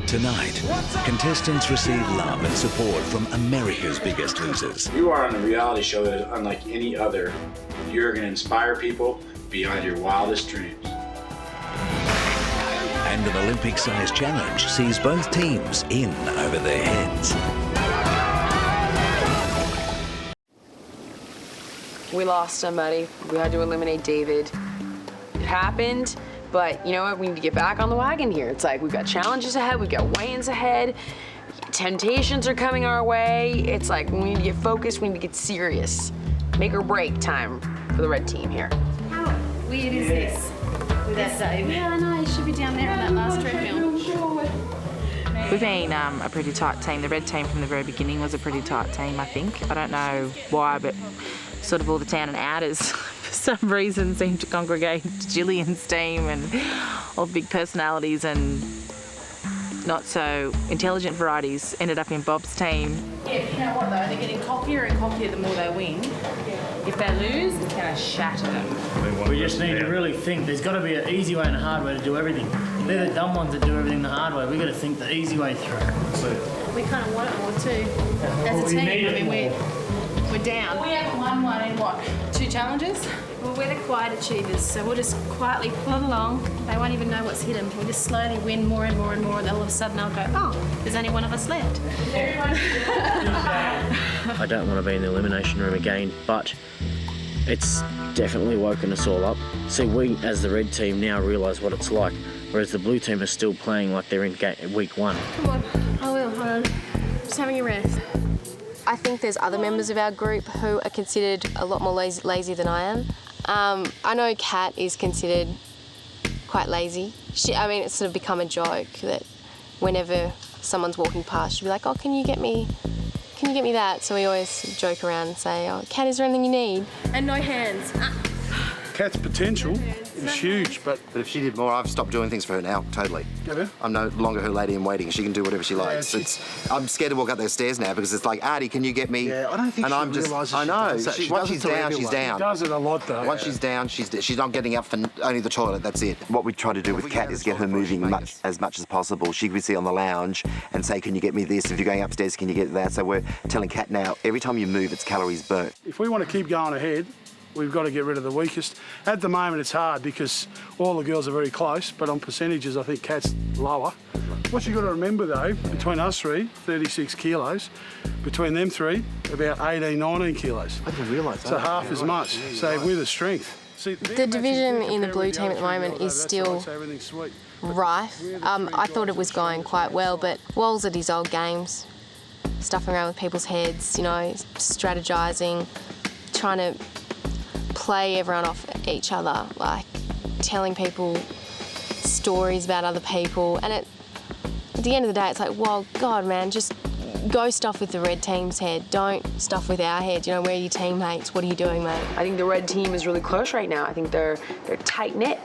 Tonight, contestants receive love and support from America's Biggest Losers. You are on a reality show that is unlike any other. You're going to inspire people beyond your wildest dreams. And an Olympic-sized challenge sees both teams in over their heads. We lost somebody. We had to eliminate David. It happened. But you know what, we need to get back on the wagon here. It's like we've got challenges ahead, we've got weigh-ins ahead, temptations are coming our way. It's like we need to get focused, we need to get serious. Make or break time for the red team here. How weird is this with that Dave? Yeah, I know, he should be down there on that last treadmill. We've been a pretty tight team. The red team from the very beginning was a pretty tight team, I think. I don't know why, but sort of all the town and outers for some reason seem to congregate to Jillian's team, and all big personalities and not so intelligent varieties ended up in Bob's team. Yeah, but you know what though, they're getting cockier and cockier the more they win. If they lose, it's going to shatter them. We just need to really think. There's got to be an easy way and a hard way to do everything. They're the dumb ones that do everything the hard way. We've got to think the easy way through. We kind of want it more too. As a team, I mean, we're down. We haven't won one in what, 2 challenges? Well, we're the quiet achievers, so we'll just quietly plod along. They won't even know what's hit them. We'll just slowly win more and more and more, and all of a sudden they'll go, oh, there's only one of us left. I don't want to be in the elimination room again, but it's definitely woken us all up. See, we, as the red team, now realise what it's like, whereas the blue team are still playing like they're in week 1. Come on, I will, hold on. Just having a rest. I think there's other members of our group who are considered a lot more lazy than I am. I know Kat is considered quite lazy. It's sort of become a joke that whenever someone's walking past, she'll be like, oh, can you get me that? So we always joke around and say, oh, Kat, is there anything you need? And no hands. Kat's potential is huge, but if she did more, I've stopped doing things for her now, totally. Yeah. I'm no longer her lady in waiting. She can do whatever she likes. I'm scared to walk up those stairs now because it's like, Artie, can you get me? Yeah, I don't think she realises I know. Once she's down, she's down. She does it a lot, though. Once she's down, she's not getting up for only the toilet, that's it. What we try to do with Kat is get her moving as much as possible. She could sit on the lounge and say, can you get me this? If you're going upstairs, can you get that? So we're telling Kat now, every time you move, it's calories burnt. If we want to keep going ahead, we've got to get rid of the weakest. At the moment, it's hard because all the girls are very close, but on percentages, I think Kat's lower. What you've got to remember, though, between us 3, 36 kilos, between them 3, about 18, 19 kilos. I didn't realise that. So half as much. So we're the strength. See, the division in the blue team at the moment is still rife. I thought it was going quite well, but Walls at his old games, stuffing around with people's heads, strategising, trying to play everyone off each other, like telling people stories about other people. And at the end of the day, it's like, well, God, man, just go stuff with the red team's head. Don't stuff with our head. Where are your teammates? What are you doing, mate? I think the red team is really close right now. I think they're tight-knit.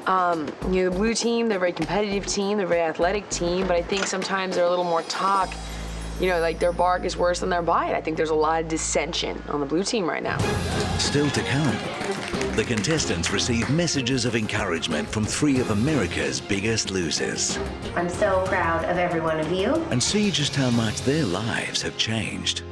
The blue team, they're a very competitive team, they're a very athletic team, but I think sometimes they're a little more talk. Like their bark is worse than their bite. I think there's a lot of dissension on the blue team right now. Still to come, the contestants receive messages of encouragement from 3 of America's biggest losers. I'm so proud of every one of you. And see just how much their lives have changed.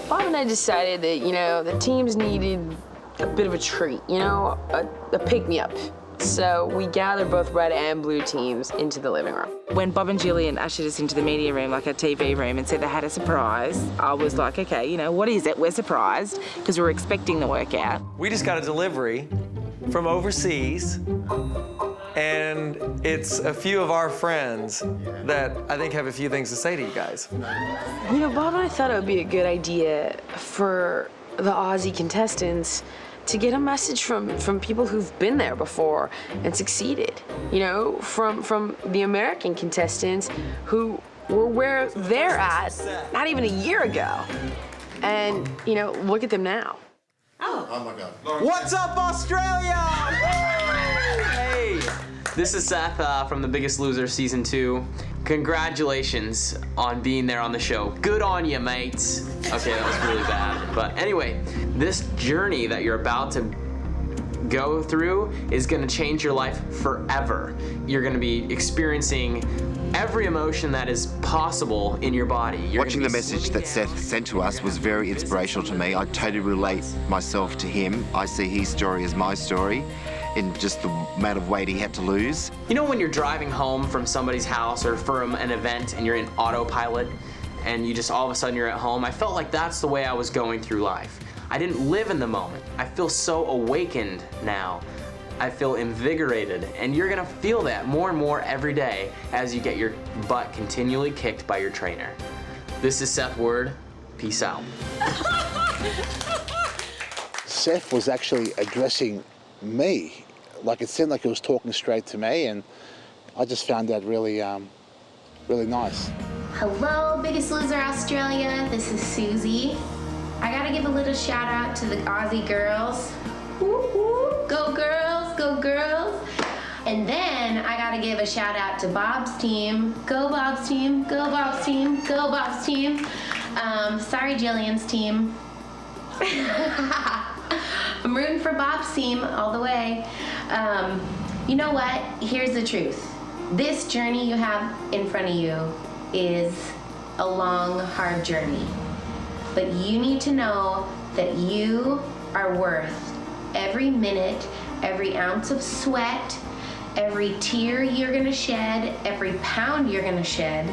Bob and I decided that, the teams needed a bit of a treat, a pick-me-up. So we gathered both red and blue teams into the living room. When Bob and Jillian ushered us into the media room, like a TV room, and said they had a surprise, I was like, okay, what is it? We're surprised, because we were expecting the workout. We just got a delivery from overseas, and it's a few of our friends that I think have a few things to say to you guys. Bob and I thought it would be a good idea for the Aussie contestants to get a message from people who've been there before and succeeded, from the American contestants who were where they're at not even a year ago. And, look at them now. Oh my God. What's up, Australia? Hey, this is Seth from The Biggest Loser Season 2. Congratulations on being there on the show. Good on you, mates. Okay, that was really bad. But anyway, this journey that you're about to go through is gonna change your life forever. You're gonna be experiencing every emotion that is possible in your body. Watching the message that Seth sent to us was very inspirational to me. I totally relate myself to him. I see his story as my story in just the amount of weight he had to lose. You know when you're driving home from somebody's house or from an event and you're in autopilot and you just all of a sudden you're at home? I felt like that's the way I was going through life. I didn't live in the moment. I feel so awakened now. I feel invigorated, and you're gonna feel that more and more every day as you get your butt continually kicked by your trainer. This is Seth Word. Peace out. Seth was actually addressing me. Like, it seemed like he was talking straight to me, and I just found that really, really nice. Hello, Biggest Loser Australia. This is Susie. I gotta give a little shout out to the Aussie girls. Woo-hoo. Go girls, go girls. And then I gotta give a shout out to Bob's team. Go Bob's team, go Bob's team, go Bob's team. Sorry, Jillian's team. I'm rooting for Bob's team all the way. You know what? Here's the truth. This journey you have in front of you is a long, hard journey. But you need to know that you are worth every minute, every ounce of sweat, every tear you're gonna shed, every pound you're gonna shed.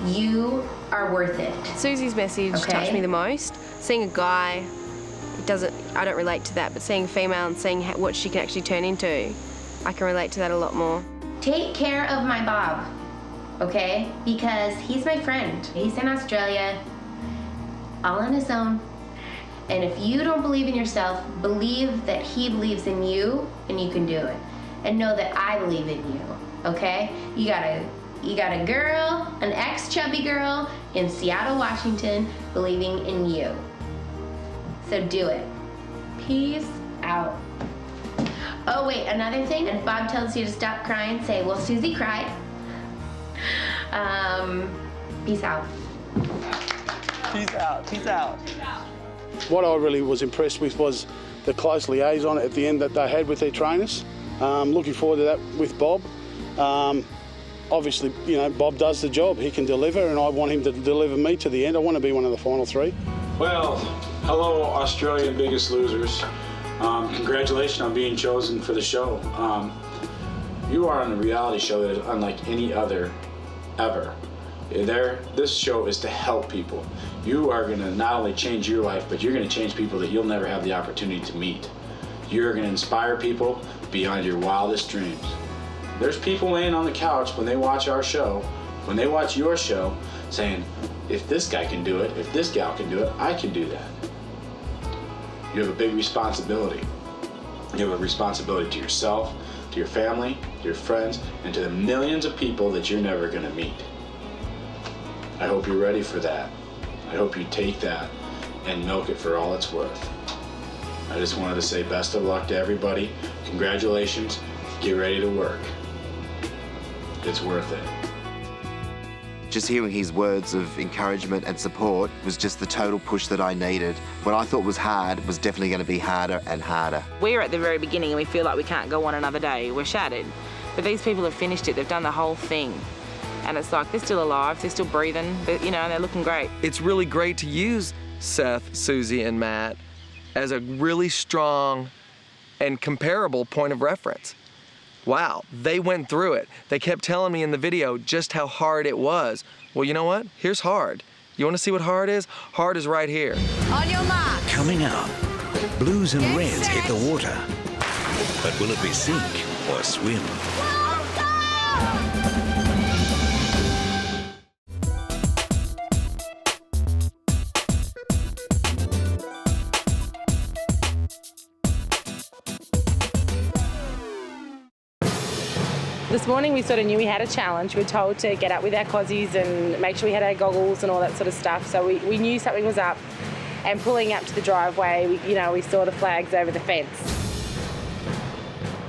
You are worth it. Susie's message touched me the most. Seeing a guy, I don't relate to that, but seeing a female and seeing what she can actually turn into, I can relate to that a lot more. Take care of my Bob, okay? Because he's my friend. He's in Australia, all on his own. And if you don't believe in yourself, believe that he believes in you and you can do it. And know that I believe in you, okay? You got a girl, an ex-chubby girl in Seattle, Washington, believing in you. So do it. Peace out. Oh wait, another thing, if Bob tells you to stop crying, say, well, Susie cried. Peace out. Peace out, peace out. What I really was impressed with was the close liaison at the end that they had with their trainers. Looking forward to that with Bob. Obviously, you know, Bob does the job. He can deliver, and I want him to deliver me to the end. I want to be one of the final three. Well, hello, Australian Biggest Losers. Congratulations on being chosen for the show. You are on a reality show that is unlike any other ever. This show is to help people. You are going to not only change your life, but you're going to change people that you'll never have the opportunity to meet. You're going to inspire people beyond your wildest dreams. There's people laying on the couch when they watch our show, when they watch your show, saying, if this guy can do it, if this gal can do it, I can do that. You have a big responsibility. You have a responsibility to yourself, to your family, to your friends, and to the millions of people that you're never going to meet. I hope you're ready for that. I hope you take that and milk it for all it's worth. I just wanted to say best of luck to everybody. Congratulations. Get ready to work. It's worth it. Just hearing his words of encouragement and support was just the total push that I needed. What I thought was hard was definitely going to be harder and harder. We're at the very beginning and we feel like we can't go on another day. We're shattered. But these people have finished it. They've done the whole thing. And it's like, they're still alive, they're still breathing, but, you know, they're looking great. It's really great to use Seth, Susie, and Matt as a really strong and comparable point of reference. Wow, they went through it. They kept telling me in the video just how hard it was. Well, you know what? Here's hard. You want to see what hard is? Hard is right here. On your mark. Coming up, blues and reds hit the water. But will it be sink or swim? This morning we sort of knew we had a challenge. We were told to get up with our cozies and make sure we had our goggles and all that sort of stuff. So we knew something was up. And pulling up to the driveway, we saw the flags over the fence.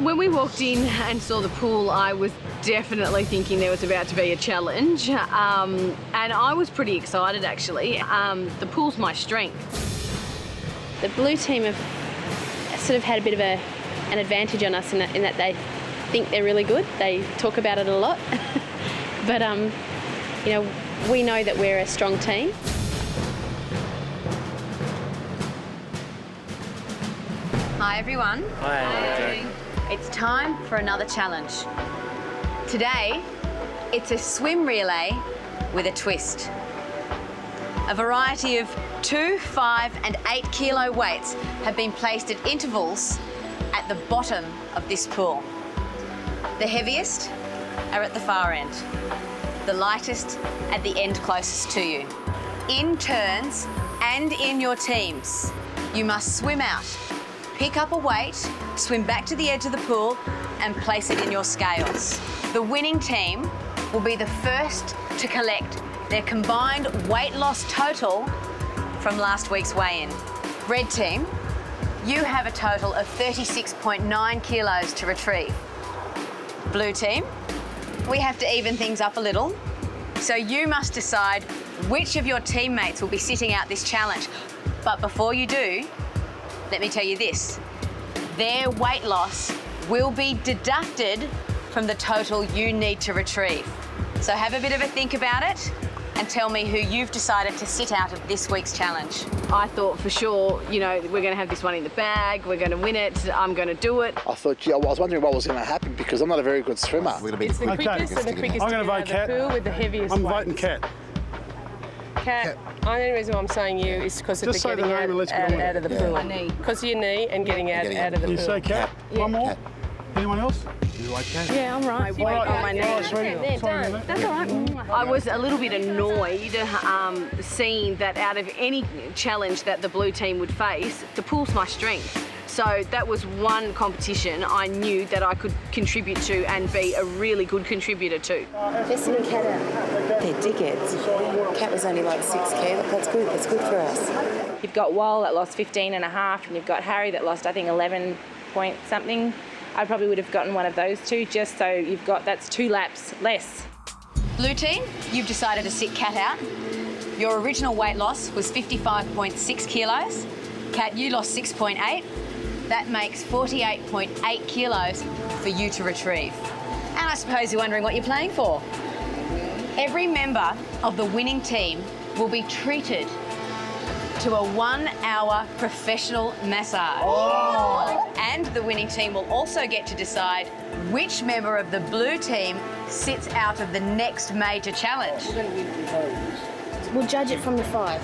When we walked in and saw the pool, I was definitely thinking there was about to be a challenge. And I was pretty excited, actually. The pool's my strength. The blue team have sort of had a bit of an an advantage on us in that they think they're really good. They talk about it a lot. But, you know, we know that we're a strong team. Hi everyone. Hi. It's time for another challenge. Today, it's a swim relay with a twist. A variety of 2, 5 and 8 kilo weights have been placed at intervals at the bottom of this pool. The heaviest are at the far end. The lightest at the end closest to you. In turns and in your teams, you must swim out, pick up a weight, swim back to the edge of the pool and place it in your scales. The winning team will be the first to collect their combined weight loss total from last week's weigh-in. Red team, you have a total of 36.9 kilos to retrieve. Blue team, we have to even things up a little, so you must decide which of your teammates will be sitting out this challenge. But before you do, let me tell you this, their weight loss will be deducted from the total you need to retrieve. So have a bit of a think about it and tell me who you've decided to sit out of this week's challenge. I thought for sure, you know, we're going to have this one in the bag, we're going to win it, I'm going to do it. I thought, I was wondering what was going to happen because I'm not a very good swimmer. It's the quickest and the quickest I'm going to vote Cat. pool with the heaviest I'm weight. voting Cat. Cat. The only reason why I'm saying you is because of Just the say the getting name and let's get on with out of it. the Yeah. pool. My knee. Because of your knee and getting out of the pool. You say Cat? One more? Anyone else? You like Cat? Yeah, I'm right. All right. On my knee. Oh, sweet. There, Sorry, done. mate. That's all right. I was a little bit annoyed seeing that out of any challenge that the blue team would face, the pool's my strength. So that was one competition I knew that I could contribute to and be a really good contributor to. They're sitting Cat out. They're dickheads. Cat was only like 6K. That's good. That's good for us. You've got Wal that lost 15.5 and you've got Harry that lost, I think, 11 point something. I probably would have gotten one of those two just so you've got, that's 2 laps less. Blue team, you've decided to sit Cat out. Your original weight loss was 55.6 kilos. Cat, you lost 6.8. That makes 48.8 kilos for you to retrieve. And I suppose you're wondering what you're playing for. Every member of the winning team will be treated to a 1-hour professional massage. Oh. And the winning team will also get to decide which member of the blue team sits out of the next major challenge. We'll judge it from the 5.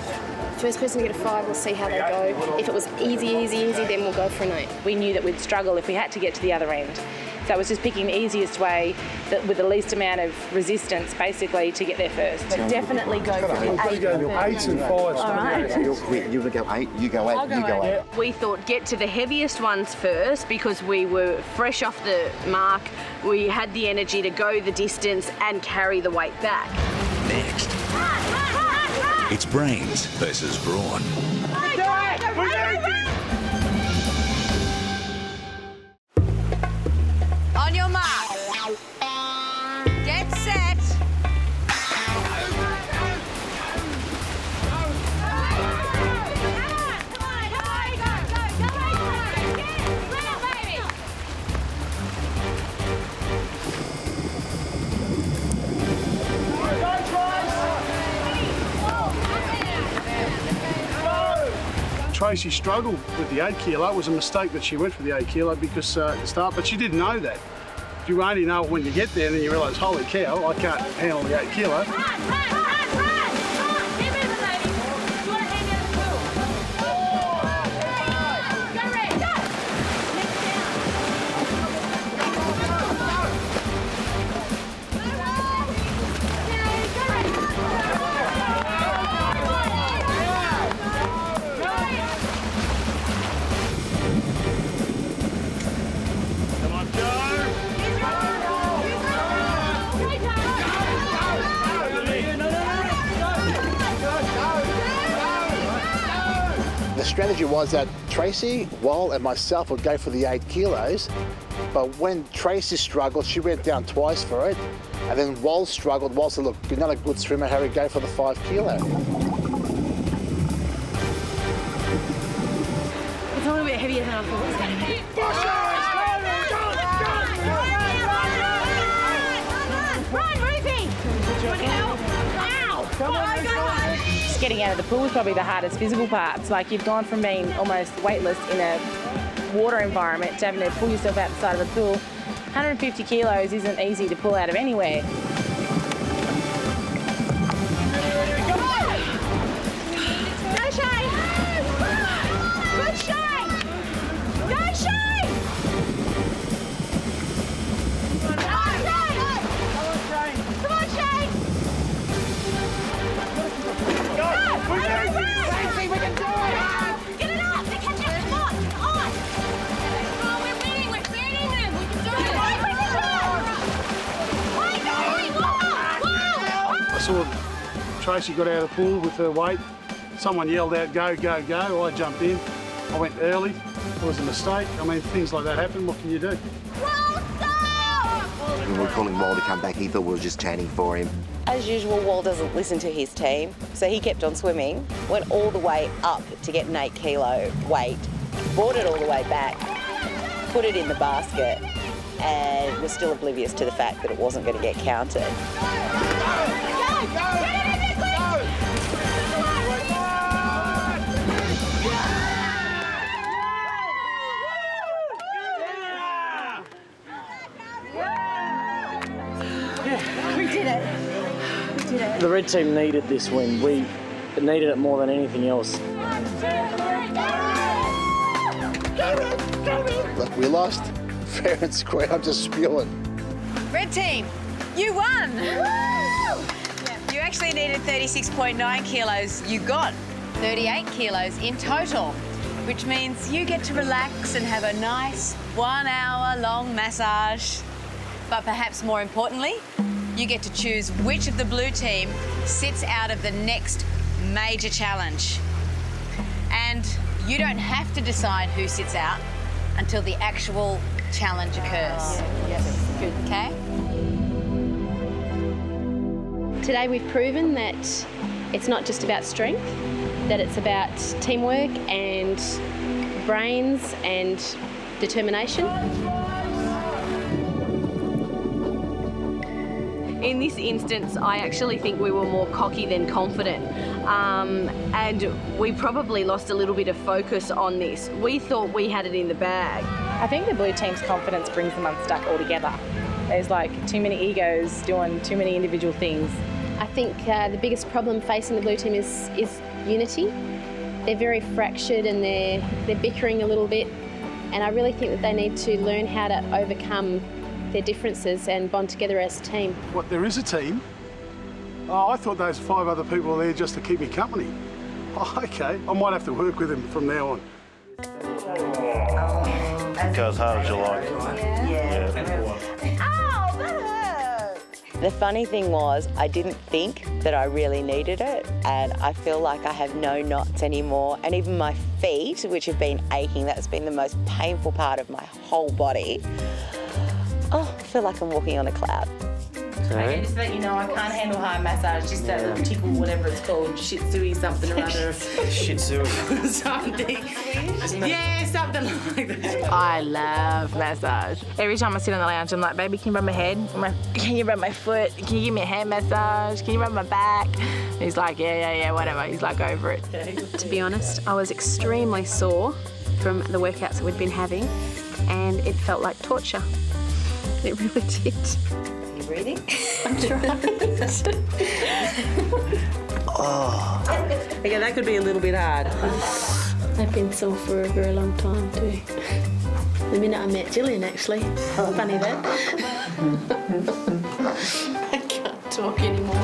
First person to get a 5, we'll see how they go. If it was easy, then we'll go for an 8. We knew that we'd struggle if we had to get to the other end. So it was just picking the easiest way that with the least amount of resistance, basically, to get there first. But definitely go for the 8. 8s and 5s. All right. You're quick. You go 8, you go 8, you go 8. We thought get to the heaviest ones first because we were fresh off the mark. We had the energy to go the distance and carry the weight back. Next, it's brains versus brawn. On your mark. Get set. Tracy struggled with the 8 kilo. It was a mistake that she went for the 8 kilo because at the start, but she didn't know that. You only know it when you get there and then you realise, holy cow, I can't handle the 8 kilo. The strategy was that Tracy, Wal and myself would go for the 8 kilos, but when Tracy struggled, she went down twice for it, and then Wal struggled. Wal said, look, you're not a good swimmer, Harry, go for the 5 kilo. It's a little bit heavier than I thought it was going to be. getting out of the pool is probably the hardest physical parts. Like, you've gone from being almost weightless in a water environment to having to pull yourself out the side of a pool. 150 kilos isn't easy to pull out of anywhere. Go, Shane! Good, Shane! Go, Shane! Come on, Shane! Come on, Shane! Go! We can do it! Get it up! They're catching up! Come on! Come on! Oh, we're beating them! We can do it! I saw Tracy got out of the pool with her weight. Someone yelled out, go, go, go. I jumped in. I went early. It was a mistake. I mean, things like that happen. What can you do? When we were calling Wall to come back, he thought we were just chanting for him. As usual, Wall doesn't listen to his team, so he kept on swimming, went all the way up to get an 8 kilo weight, brought it all the way back, put it in the basket, and was still oblivious to the fact that it wasn't going to get counted. We did it. We did it. The red team needed this win. We needed it more than anything else. Look, we lost fair and square. I'm just spewing. Red team, you won! You actually needed 36.9 kilos. You got 38 kilos in total, which means you get to relax and have a nice 1 hour long massage. But perhaps more importantly, you get to choose which of the blue team sits out of the next major challenge. And you don't have to decide who sits out until the actual challenge occurs. Yes. Good. Okay? Today we've proven that it's not just about strength, that it's about teamwork and brains and determination. In this instance, I actually think we were more cocky than confident. And we probably lost a little bit of focus on this. We thought we had it in the bag. I think the blue team's confidence brings them unstuck altogether. There's like too many egos doing too many individual things. I think the biggest problem facing the blue team is unity. They're very fractured and they're bickering a little bit. And I really think that they need to learn how to overcome their differences and bond together as a team. What, there is a team? Oh, I thought those 5 other people were there just to keep me company. Oh, okay. I might have to work with them from now on. Go as hard as you like. Yeah. Ow, that hurt! The funny thing was, I didn't think that I really needed it, and I feel like I have no knots anymore. And even my feet, which have been aching, that's been the most painful part of my whole body. Oh, I feel like I'm walking on a cloud. Okay, just to let you know, I can't handle high massage, just that little tickle, whatever it's called, shih tzu something or other. Shih tzu. Something. Yeah, something like that. I love massage. Every time I sit on the lounge, I'm like, baby, can you rub my head? Can you rub my foot? Can you give me a hand massage? Can you rub my back? And he's like, yeah, whatever. He's like over it. To be honest, I was extremely sore from the workouts that we'd been having, and it felt like torture. It really did. You breathing? I'm trying. Oh. Okay, that could be a little bit hard. I've been sore for a very long time too. The minute I met Jillian, actually. Funny that. I can't talk anymore.